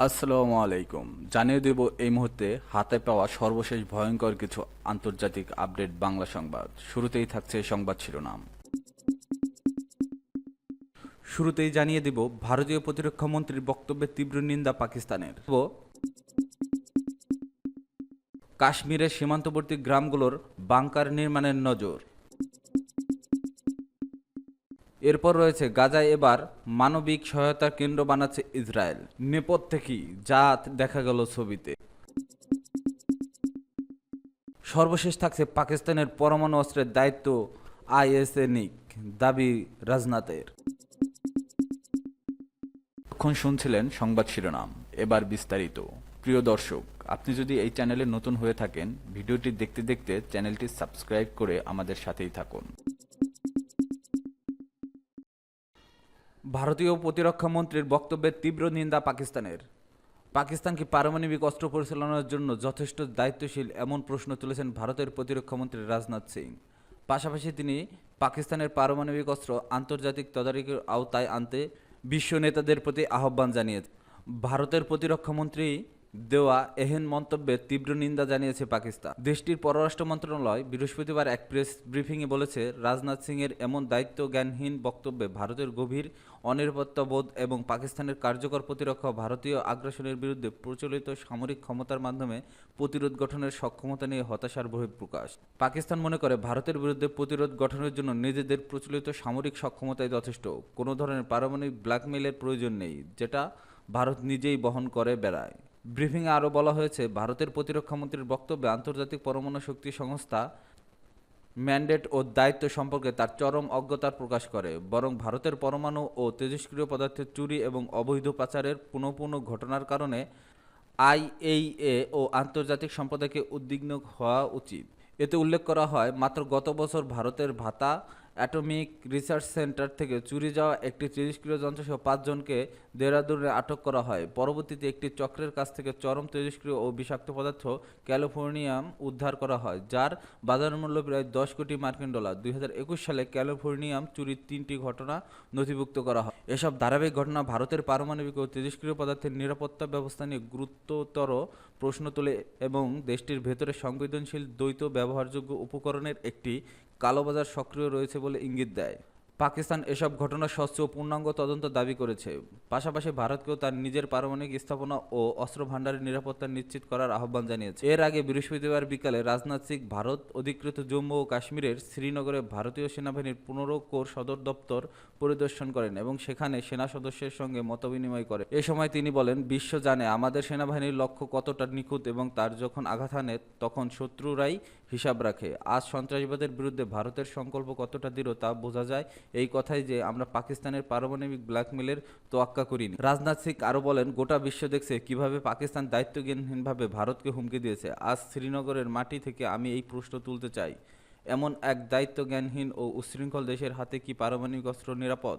আসসালামু আলাইকুম। জানিয়ে দেব এই মুহূর্তে হাতে পাওয়া সর্বশেষ ভয়ঙ্কর কিছু আন্তর্জাতিক আপডেট বাংলা সংবাদ। শুরুতেই থাকছে সংবাদ শিরোনাম। শুরুতেই জানিয়ে দেব ভারতীয় প্রতিরক্ষা মন্ত্রীর বক্তব্যের তীব্র নিন্দা পাকিস্তানের। কাশ্মীরের সীমান্তবর্তী গ্রামগুলোর বাংকার নির্মাণের নজর। এরপর রয়েছে গাজায় এবার মানবিক সহায়তার কেন্দ্র বানাচ্ছে ইসরায়েল। নেপথ্যে কি যা দেখা গেল ছবিতে। সর্বশেষ থাকছে পাকিস্তানের পরমাণু অস্ত্রের দায়িত্ব আইএসএ দাবি রাজনাথের। এখন শুনছিলেন সংবাদ শিরোনাম, এবার বিস্তারিত। প্রিয় দর্শক, আপনি যদি এই চ্যানেলে নতুন হয়ে থাকেন, ভিডিওটি দেখতে দেখতে চ্যানেলটি সাবস্ক্রাইব করে আমাদের সাথেই থাকুন। ভারতীয় প্রতিরক্ষা মন্ত্রীর বক্তব্যের তীব্র নিন্দা পাকিস্তানের। পাকিস্তান কি পারমাণবিক অস্ত্র পরিচালনার জন্য যথেষ্ট দায়িত্বশীল, এমন প্রশ্ন তুলেছেন ভারতের প্রতিরক্ষামন্ত্রী রাজনাথ সিং। পাশাপাশি তিনি পাকিস্তানের পারমাণবিক অস্ত্র আন্তর্জাতিক তদারকির আওতায় আনতে বিশ্ব নেতাদের প্রতি আহ্বান জানিয়েছেন। ভারতের প্রতিরক্ষামন্ত্রী দেওয়া এহেন মন্তব্যের তীব্র নিন্দা জানিয়েছে পাকিস্তান। দেশটির পররাষ্ট্র মন্ত্রণালয় বৃহস্পতিবার এক প্রেস ব্রিফিংয়ে বলেছে, রাজনাথ সিংয়ের এমন দায়িত্বজ্ঞানহীন বক্তব্যে ভারতের গভীর অনিরাপত্তাবোধ এবং পাকিস্তানের কার্যকর প্রতিরক্ষা ভারতীয় আগ্রাসনের বিরুদ্ধে প্রচলিত সামরিক ক্ষমতার মাধ্যমে প্রতিরোধ গঠনের সক্ষমতা নিয়ে হতাশার বহিঃপ্রকাশ। পাকিস্তান মনে করে ভারতের বিরুদ্ধে প্রতিরোধ গঠনের জন্য নিজেদের প্রচলিত সামরিক সক্ষমতাই যথেষ্ট, কোনো ধরনের পারমাণবিক ব্ল্যাকমেইলের প্রয়োজন নেই, যেটা ভারত নিজেই বহন করে বেড়ায়। ব্রিফিংয়ে আরও বলা হয়েছে, ভারতের প্রতিরক্ষামন্ত্রীর বক্তব্যে আন্তর্জাতিক পরমাণু শক্তি সংস্থা ম্যান্ডেট ও দায়িত্ব সম্পর্কে তার চরম অজ্ঞতার প্রকাশ করে, বরং ভারতের পরমাণু ও তেজস্ক্রিয় পদার্থের চুরি এবং অবৈধ পাচারের পুনঃপুন ঘটনার কারণে আইএইএ ও আন্তর্জাতিক সম্প্রদায়কে উদ্বিগ্ন হওয়া উচিত। এতে উল্লেখ করা হয়, মাত্র গত বছর ভারতের ভাতা অ্যাটমিক রিসার্চ সেন্টার থেকে চুরি যাওয়া একটি তেজস্ক্রিয় যন্ত্রসহ 5 জনকে দেহরাদুনে আটক করা হয়। পরবর্তীতে একটি চক্রের কাছ থেকে চরম তেজস্ক্রিয় ও বিষাক্ত পদার্থ ক্যালিফোর্নিয়াম উদ্ধার করা হয়, যার বাজার মূল্য প্রায় 10 কোটি মার্কিন ডলার। 2021 সালে ক্যালিফোর্নিয়াম চুরির 3টি ঘটনা নথিভুক্ত করা হয়। এসব ধারাবাহিক ঘটনা ভারতের পারমাণবিক ও তেজস্ক্রিয় পদার্থের নিরাপত্তা ব্যবস্থা নিয়ে গুরুত্বতর প্রশ্ন তোলে এবং দেশটির ভেতরে সংবেদনশীল দ্বৈত ব্যবহারযোগ্য উপকরণের একটি কালোবাজার সক্রিয় রয়েছে বলে ইঙ্গিত দেয়। পাকিস্তান এসব ঘটনার স্বচ্ছ ও পূর্ণাঙ্গ তদন্ত দাবি করেছে। পাশাপাশি ভারতকেও তার নিজের পারমাণবিক স্থাপনা ও অস্ত্র ভাণ্ডারের নিরাপত্তা নিশ্চিত করার আহ্বান জানিয়েছে। এর আগে বৃহস্পতিবার বিকালে রাজনাথ সিং ভারত অধিকৃত জম্মু ও কাশ্মীরের শ্রীনগরে ভারতীয় সেনাবাহিনীর 15 কোর সদর দপ্তর পরিদর্শন করেন এবং সেখানে সেনা সদস্যের সঙ্গে মতবিনিময় করেন। এ সময় তিনি বলেন, বিশ্ব জানে আমাদের সেনাবাহিনীর লক্ষ্য কতটা নিখুঁত এবং তার যখন আঘাত হানে তখন শত্রুরাই হিসাব রাখে। আজ সন্ত্রাসবাদের বিরুদ্ধে ভারতের সংকল্প কতটা দৃঢ় তা বোঝা যায় এই কথাই যে আমরা পাকিস্তানের পারমাণবিক ব্ল্যাকমেলের তোয়াক্কা করিনি। রাজনাথ সিং আরও বলেন, গোটা বিশ্ব দেখছে কিভাবে পাকিস্তান দায়িত্বজ্ঞানহীনভাবে ভারতকে হুমকি দিয়েছে। আজ শ্রীনগরের মাটি থেকে আমি এই প্রশ্ন তুলতে চাই, এমন এক দায়িত্বজ্ঞানহীন ও উচ্ছৃঙ্খল দেশের হাতে কি পারমাণবিক অস্ত্র নিরাপদ?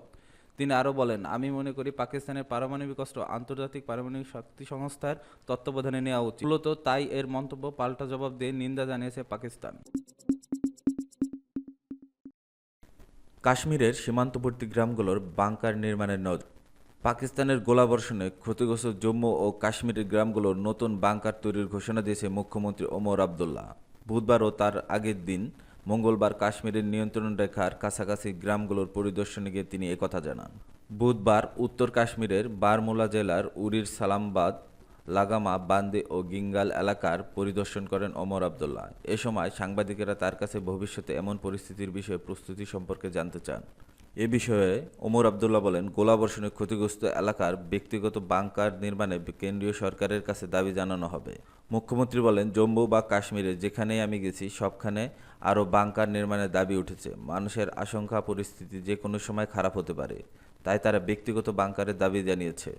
তিনি আরও বলেন, আমি মনে করি পাকিস্তানের পারমাণবিক অস্ত্র আন্তর্জাতিক পারমাণবিক শক্তি সংস্থার তত্ত্বাবধানে নেওয়া উচিত। মূলত তাই এর মন্তব্য পাল্টা জবাব দিয়ে নিন্দা জানিয়েছে পাকিস্তান। কাশ্মীরের সীমান্তবর্তী গ্রামগুলোর বাংকার নির্মাণের নজর। পাকিস্তানের গোলাবর্ষণে ক্ষতিগ্রস্ত জম্মু ও কাশ্মীরের গ্রামগুলোর নতুন বাংকার তৈরির ঘোষণা দিয়েছে মুখ্যমন্ত্রী ওমর আবদুল্লাহ। বুধবার ও তার আগের দিন মঙ্গলবার কাশ্মীরের নিয়ন্ত্রণ রেখার কাছাকাছি গ্রামগুলোর পরিদর্শনে গিয়ে তিনি একথা জানান। বুধবার উত্তর কাশ্মীরের বারমুলা জেলার উরির সালামবাদ, লাগামা, বান্দে ও গিঙ্গাল এলাকার পরিদর্শন করেন ওমর আবদুল্লাহ। এ সময় সাংবাদিকেরা তার কাছে ভবিষ্যতে এমন পরিস্থিতির বিষয়ে প্রস্তুতি সম্পর্কে জানতে চান। এ বিষয়ে ওমর আবদুল্লাহ বলেন, গোলাবর্ষণে ক্ষতিগ্রস্ত এলাকার ব্যক্তিগত বাংকার নির্মাণে কেন্দ্রীয় সরকারের কাছে দাবি জানানো হবে। মুখ্যমন্ত্রী বলেন, জম্মু বা কাশ্মীরে যেখানেই আমি গেছি সবখানে আরও বাংকার নির্মাণের দাবি উঠেছে। মানুষের আশঙ্কা পরিস্থিতি যে কোনো সময় খারাপ হতে পারে, তাই তারা ব্যক্তিগত বাংকারের দাবি জানিয়েছে।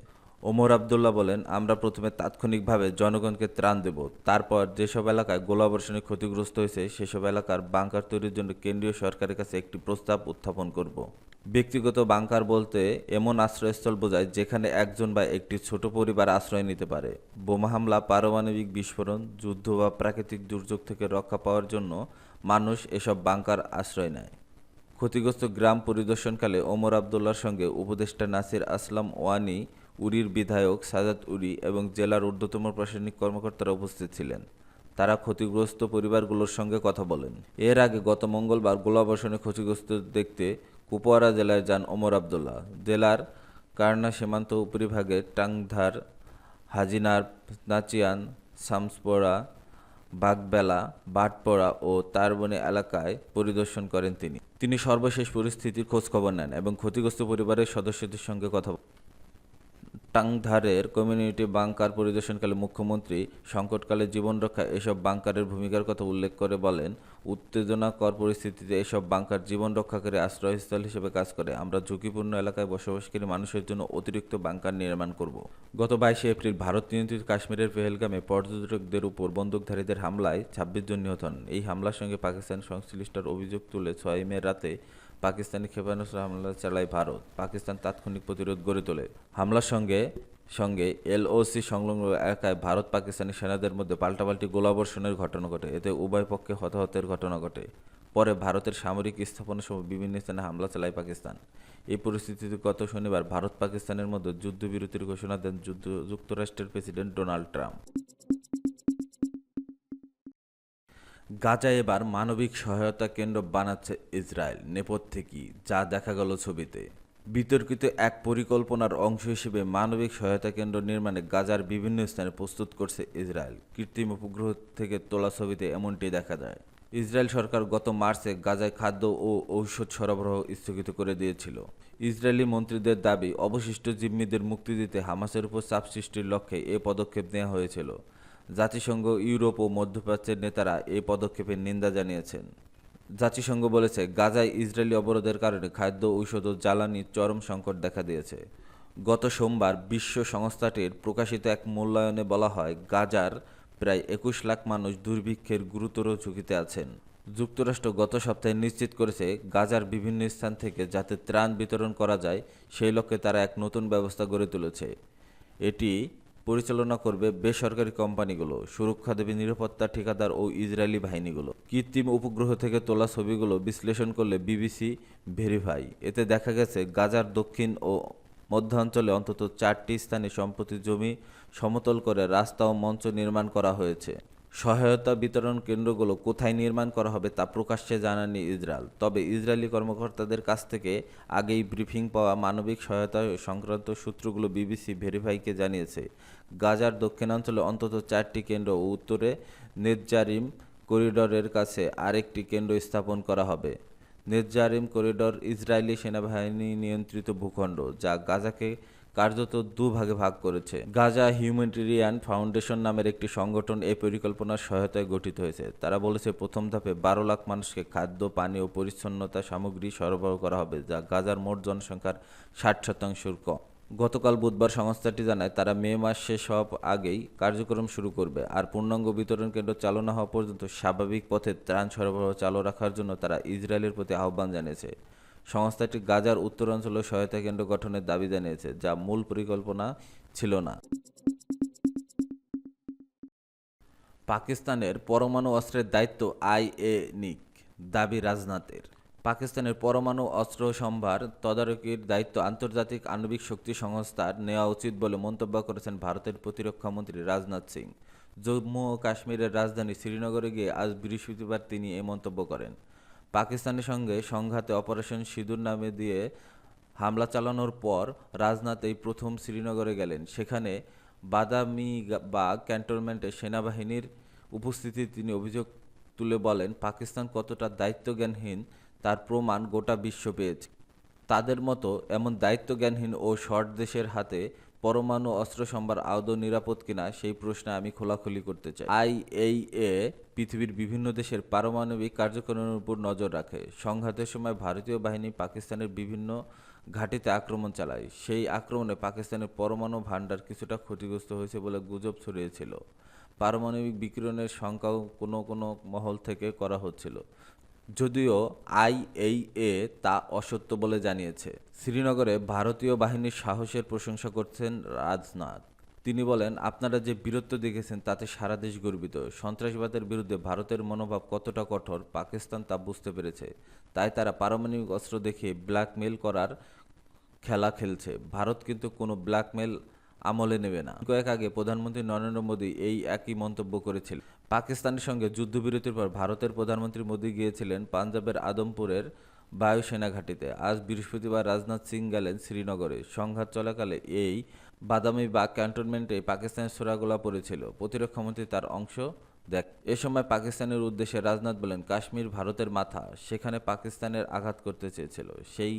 ওমর আবদুল্লাহ বলেন, আমরা প্রথমে তাৎক্ষণিকভাবে জনগণকে ত্রাণ দেব, তারপর যেসব এলাকায় গোলাবর্ষণে ক্ষতিগ্রস্ত হয়েছে সেসব এলাকার বাংকার তৈরির জন্য কেন্দ্রীয় সরকারের কাছে একটি প্রস্তাব উত্থাপন করব। ব্যক্তিগত বাংকার বলতে এমন আশ্রয়স্থল বোঝায় যেখানে একজন বা একটি ছোট পরিবার আশ্রয় নিতে পারে। বোমা হামলা, পারমাণবিক বিস্ফোরণ, যুদ্ধ বা প্রাকৃতিক দুর্যোগ থেকে রক্ষা পাওয়ার জন্য মানুষ এসব বাংকার আশ্রয় নেয়। ক্ষতিগ্রস্ত গ্রাম পরিদর্শনকালে ওমর আবদুল্লাহর সঙ্গে উপদেষ্টা নাসির আসলাম ওয়ানি উরির বিধায়ক সাজাদ উরি এবং জেলার ঊর্ধ্বতম প্রশাসনিক কর্মকর্তারা উপস্থিত ছিলেন। তারা ক্ষতিগ্রস্ত পরিবারগুলোর সঙ্গে কথা বলেন। এর আগে গত মঙ্গলবার গোলাবর্ষণে ক্ষতিগ্রস্ত দেখতে কুপওয়ারা জেলায় যান ওমর আবদুল্লাহ। জেলার কারনা সীমান্ত উপরিভাগে টাংধার, হাজিনার, নাচিয়ান, শামসপোরা, বাগবেলা, বাটপড়া ও তারবনি এলাকায় পরিদর্শন করেন তিনি সর্বশেষ পরিস্থিতির খোঁজখবর নেন এবং ক্ষতিগ্রস্ত পরিবারের সদস্যদের সঙ্গে কথা বলেন। টাংধারের কমিউনিটি বাংকার পরিদর্শনকালে মুখ্যমন্ত্রী সংকটকালে জীবন রক্ষায় এসব বাংকারের ভূমিকার কথা উল্লেখ করে বলেন, উত্তেজনাকর পরিস্থিতিতে এসব বাংকার জীবন রক্ষাকারী আশ্রয়স্থল হিসেবে কাজ করে। আমরা ঝুঁকিপূর্ণ এলাকায় বসবাসকারী মানুষের জন্য অতিরিক্ত বাংকার নির্মাণ করব। গত 22 এপ্রিল ভারত নিয়ন্ত্রিত কাশ্মীরের পেহেলগামে পর্যটকদের উপর বন্দুকধারীদের হামলায় 26 জন নিহত হন। এই হামলার সঙ্গে পাকিস্তান সংশ্লিষ্টতার অভিযোগ তুলে 6 মে রাতে পাকিস্তানি ক্ষেপণাস্ত্র হামলা চালায় ভারত। পাকিস্তান তাৎক্ষণিক প্রতিরোধ গড়ে তোলে। হামলার সঙ্গে সঙ্গে এলওসি সংলগ্ন এলাকায় ভারত পাকিস্তানি সেনাদের মধ্যে পাল্টাপাল্টি গোলাবর্ষণের ঘটনা ঘটে। এতে উভয় পক্ষে হতাহতের ঘটনা ঘটে। পরে ভারতের সামরিক স্থাপনাসহ বিভিন্ন স্থানে হামলা চালায় পাকিস্তান। এই পরিস্থিতিতে গত শনিবার ভারত পাকিস্তানের মধ্যে যুদ্ধবিরতির ঘোষণা দেন যুক্তরাষ্ট্রের প্রেসিডেন্ট ডোনাল্ড ট্রাম্প। গাজায় এবার মানবিক সহায়তা কেন্দ্র বানাচ্ছে ইসরায়েল। নেপথ্যে কি, যা দেখা গেল ছবিতে। বিতর্কিত এক পরিকল্পনার অংশ হিসেবে মানবিক সহায়তা কেন্দ্র নির্মাণে গাজার বিভিন্ন স্থানে প্রস্তুত করছে ইসরায়েল। কৃত্রিম উপগ্রহ থেকে তোলা ছবিতে এমনটি দেখা যায়। ইসরায়েল সরকার গত মার্চে গাজায় খাদ্য ও ঔষধ সরবরাহ স্থগিত করে দিয়েছিল। ইসরায়েলি মন্ত্রীদের দাবি, অবশিষ্ট জিম্মিদের মুক্তি দিতে হামাসের উপর চাপ সৃষ্টির লক্ষ্যে এ পদক্ষেপ নেওয়া হয়েছিল। জাতিসংঘ, ইউরোপ ও মধ্যপ্রাচ্যের নেতারা এই পদক্ষেপের নিন্দা জানিয়েছেন। জাতিসংঘ বলেছে, গাজায় ইসরায়েলি অবরোধের কারণে খাদ্য, ঔষধ ও জ্বালানির চরম সংকট দেখা দিয়েছে। গত সোমবার বিশ্ব সংস্থাটির প্রকাশিত এক মূল্যায়নে বলা হয়, গাজার প্রায় 21 লাখ মানুষ দুর্ভিক্ষের গুরুতর ঝুঁকিতে আছেন। যুক্তরাষ্ট্র গত সপ্তাহে নিশ্চিত করেছে, গাজার বিভিন্ন স্থান থেকে যাতে ত্রাণ বিতরণ করা যায় সেই লক্ষ্যে তারা এক নতুন ব্যবস্থা গড়ে তুলেছে। এটি পরিচালনা করবে বেসরকারি কোম্পানিগুলো, সুরক্ষা দেবে নিরাপত্তা ঠিকাদার ও ইসরায়েলি বাহিনীগুলো। কৃত্রিম উপগ্রহ থেকে তোলা ছবিগুলো বিশ্লেষণ করলে বিবিসি ভেরিফাই এতে দেখা গেছে, গাজার দক্ষিণ ও মধ্যাঞ্চলে অন্তত 4টি স্থানে সম্প্রতি জমি সমতল করে রাস্তা ও মঞ্চ নির্মাণ করা হয়েছে। সহায়তা বিতরণ কেন্দ্রগুলো কোথায় নির্মাণ করা হবে তা প্রকাশ্যে জানায়নি ইসরায়েল। তবে ইসরায়েলি কর্মকর্তাদের কাছ থেকে আগেই ব্রিফিং পাওয়া মানবিক সহায়তা সংক্রান্ত সূত্রগুলো বিবিসি ভেরিফাইকে জানিয়েছে, গাজার দক্ষিণাঞ্চলে অন্তত 4টি কেন্দ্র ও উত্তরে নেতজারিম করিডরের কাছে আরেকটি কেন্দ্র স্থাপন করা হবে। নেতজারিম করিডর ইসরায়েলি সেনাবাহিনী নিয়ন্ত্রিত ভূখণ্ড, যা গাজাকে কার্যত দুভাগে ভাগ করেছে। গাজা হিউম্যানিটেরিয়ান ফাউন্ডেশন নামের একটি সংগঠন এই পরিকল্পনার সহায়তায় গঠিত হয়েছে। তারা বলেছে, প্রথম ধাপে 12 লাখ মানুষকে খাদ্য, পানি ও পরিচ্ছন্নতা সামগ্রী সরবরাহ করা হবে, যা গাজার মোট জনসংখ্যার 60% কম। গতকাল বুধবার সংস্থাটি জানায়, তারা মে মাস শেষ হওয়ার আগেই কার্যক্রম শুরু করবে। আর পূর্ণাঙ্গ বিতরণ কেন্দ্র চালু না হওয়া পর্যন্ত স্বাভাবিক পথে ত্রাণ সরবরাহ চালু রাখার জন্য তারা ইসরায়েলের প্রতি আহ্বান জানিয়েছে। সংস্থাটি গাজার উত্তরাঞ্চলে সহায়তা কেন্দ্র গঠনের দাবি জানিয়েছে, যা মূল পরিকল্পনা ছিল না। পাকিস্তানের পরমাণু অস্ত্রের দায়িত্ব আইএ নিক, দাবি রাজনাথের। পাকিস্তানের পরমাণু অস্ত্র সম্ভার তদারকির দায়িত্ব আন্তর্জাতিক আণবিক শক্তি সংস্থার নেওয়া উচিত বলে মন্তব্য করেছেন ভারতের প্রতিরক্ষা মন্ত্রী রাজনাথ সিং। জম্মু ও কাশ্মীরের রাজধানী শ্রীনগরে গিয়ে আজ বৃহস্পতিবার তিনি এই মন্তব্য করেন। পাকিস্তানের সঙ্গে সংঘাতে অপারেশন সিঁদুর নামে দিয়ে হামলা চালানোর পর রাজনাথ এই প্রথম শ্রীনগরে গেলেন। সেখানে বাদামিবাগ ক্যান্টনমেন্টে সেনাবাহিনীর উপস্থিতি তিনি অভিযোগ তুলে বলেন, পাকিস্তান কতটা দায়িত্বজ্ঞানহীন তার প্রমাণ গোটা বিশ্ব পেয়েছে। তাদের মতো এমন দায়িত্বজ্ঞানহীন ও শট দেশের হাতে পরমাণু অস্ত্র সম্ভার আদৌ নিরাপদ কিনা সেই প্রশ্নে আমি খোলাখুলি করতে চাই। আইএইএ পৃথিবীর বিভিন্ন দেশের পারমাণবিক কার্যক্রমের উপর নজর রাখে। সংঘাতের সময় ভারতীয় বাহিনী পাকিস্তানের বিভিন্ন ঘাঁটিতে আক্রমণ চালায়। সেই আক্রমণে পাকিস্তানের পরমাণু ভান্ডার কিছুটা ক্ষতিগ্রস্ত হয়েছে বলে গুজব ছড়িয়েছিল। পারমাণবিক বিকিরণের শঙ্কাও কোনো কোনো মহল থেকে করা হচ্ছিল, যদিও আইএইএ তা অসত্য বলে জানিয়েছে। শ্রীনগরে ভারতীয় বাহিনীর সাহসের প্রশংসা করছেন রাজনাথ। তিনি বলেন, আপনারা যে বীরত্ব দেখেছেন তাতে সারা দেশ গর্বিত। সন্ত্রাসবাদের বিরুদ্ধে ভারতের মনোভাব কতটা কঠোর পাকিস্তান তা বুঝতে পেরেছে। তাই তারা পারমাণবিক অস্ত্র দেখিয়ে ব্ল্যাকমেইল করার খেলা খেলছে। ভারত কিন্তু কোনো ব্ল্যাকমেল আমলে নেবে না। কয়েক আগে প্রধানমন্ত্রী নরেন্দ্র মোদী এই একই মন্তব্য করেছিলেন। পাকিস্তানের সঙ্গে যুদ্ধবিরতির পর ভারতের প্রধানমন্ত্রী মোদী গিয়েছিলেন পাঞ্জাবের আদমপুরের বায়ুসেনা ঘাঁটিতে। আজ বৃহস্পতিবার রাজনাথ সিং গেলেন শ্রীনগরে। সংঘাত চলাকালে এই বাদামি বা ক্যান্টনমেন্টে পাকিস্তানের ছোড়াগোলা পড়েছিল। প্রতিরক্ষামন্ত্রী তার অংশ দেখ। এ সময় পাকিস্তানের উদ্দেশ্যে রাজনাথ বলেন, কাশ্মীর ভারতের মাথা, সেখানে পাকিস্তানের আঘাত করতে চেয়েছিল। সেই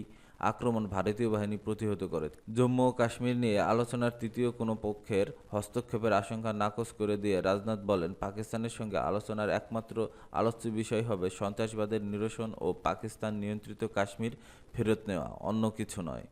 আক্রমণ ভারতীয় বাহিনী প্রতিহত করে। জম্মু ও কাশ্মীর নিয়ে আলোচনার তৃতীয় কোনো পক্ষের হস্তক্ষেপের আশঙ্কা নাকচ করে দিয়ে রাজনাথ বলেন, পাকিস্তানের সঙ্গে আলোচনার একমাত্র আলোচ্য বিষয় হবে সন্ত্রাসবাদের নিরসন ও পাকিস্তান নিয়ন্ত্রিত কাশ্মীর ফেরত নেওয়া, অন্য কিছু নয়।